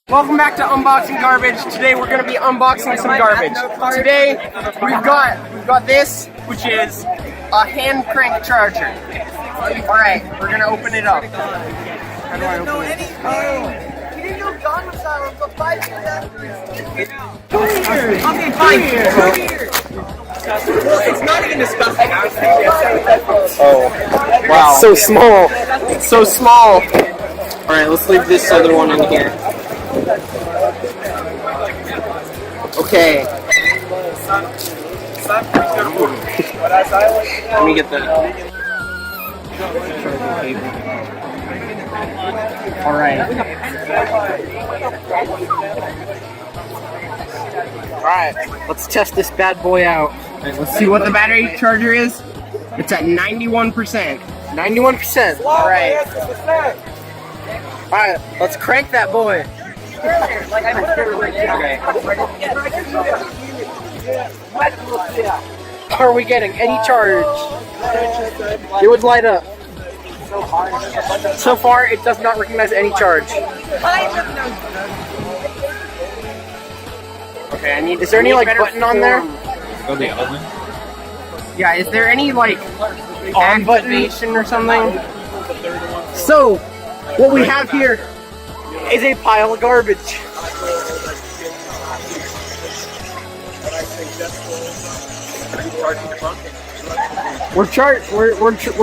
Welcome back to Unboxing Garbage. Today we're going to be unboxing some garbage. Today we've got this, which is a hand crank charger. Alright, we're going to open it up. How do I open it? You didn't know John was silent for 5 years after his. Okay, fine. It's not even disgusting. Oh, wow. So small. It's so small. Alright, let's leave this other one in here. Okay. Let me get the Alright. Alright, let's test this bad boy out. Let's see what the battery charger is. It's at 91%. 91%. Alright. Alright, let's crank that boy. Are we getting any charge? It would light up. So far, it does not recognize any charge. Okay, I need. Is there any like button on there? Oh, the oven? Yeah, is there any like activation or something? So, what we have here is a pile of garbage. We're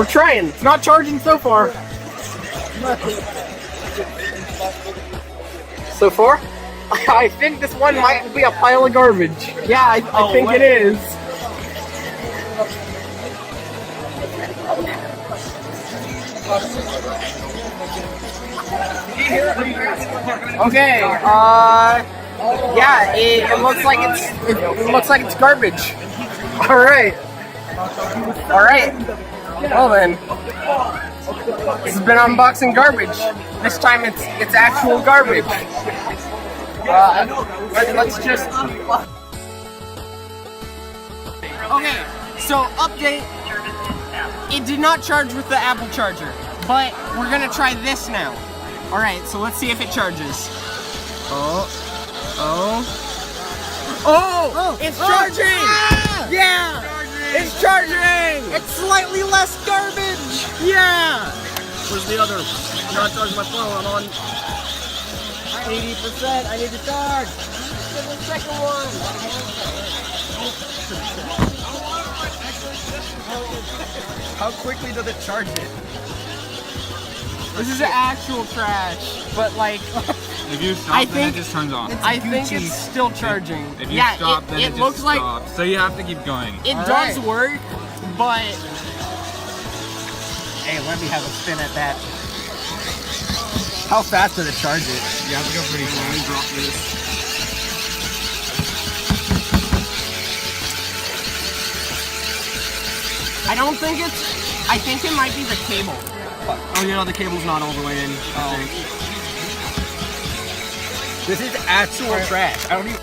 trying. It's not charging so far. So far? I think this one might be a pile of garbage. Yeah, I think it is. Okay, yeah, it looks like it's garbage. All right. Well then, this has been unboxing garbage. This time it's actual garbage. Let's just. Okay, so update. It did not charge with the Apple charger, but we're gonna try this now. All right, so let's see if it charges. Oh, it's charging! Ah! Yeah! It's charging! It's slightly less garbage! Yeah! Where's the other? I'm not charging my phone. I'm on 80%. I need to charge. Get the second one. How quickly does it charge it? This is actual trash, but like, If you stop, then it just turns off. I think it's still charging. If you stop, then it just looks like stops. So you have to keep going. it does work, but Hey, let me have a spin at that. How fast did it charge it? You have to go pretty slowly. Drop this. I think it might be the cable. Oh, you know the cable's not all the way in. I think. This is actual trash. I don't even.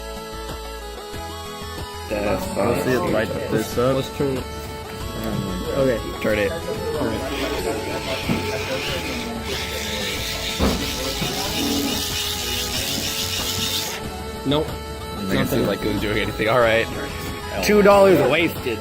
Let's see it light this up. Let's turn. Okay. Turn it. Nope. Doesn't seem like it was doing anything. Alright. $2 wasted.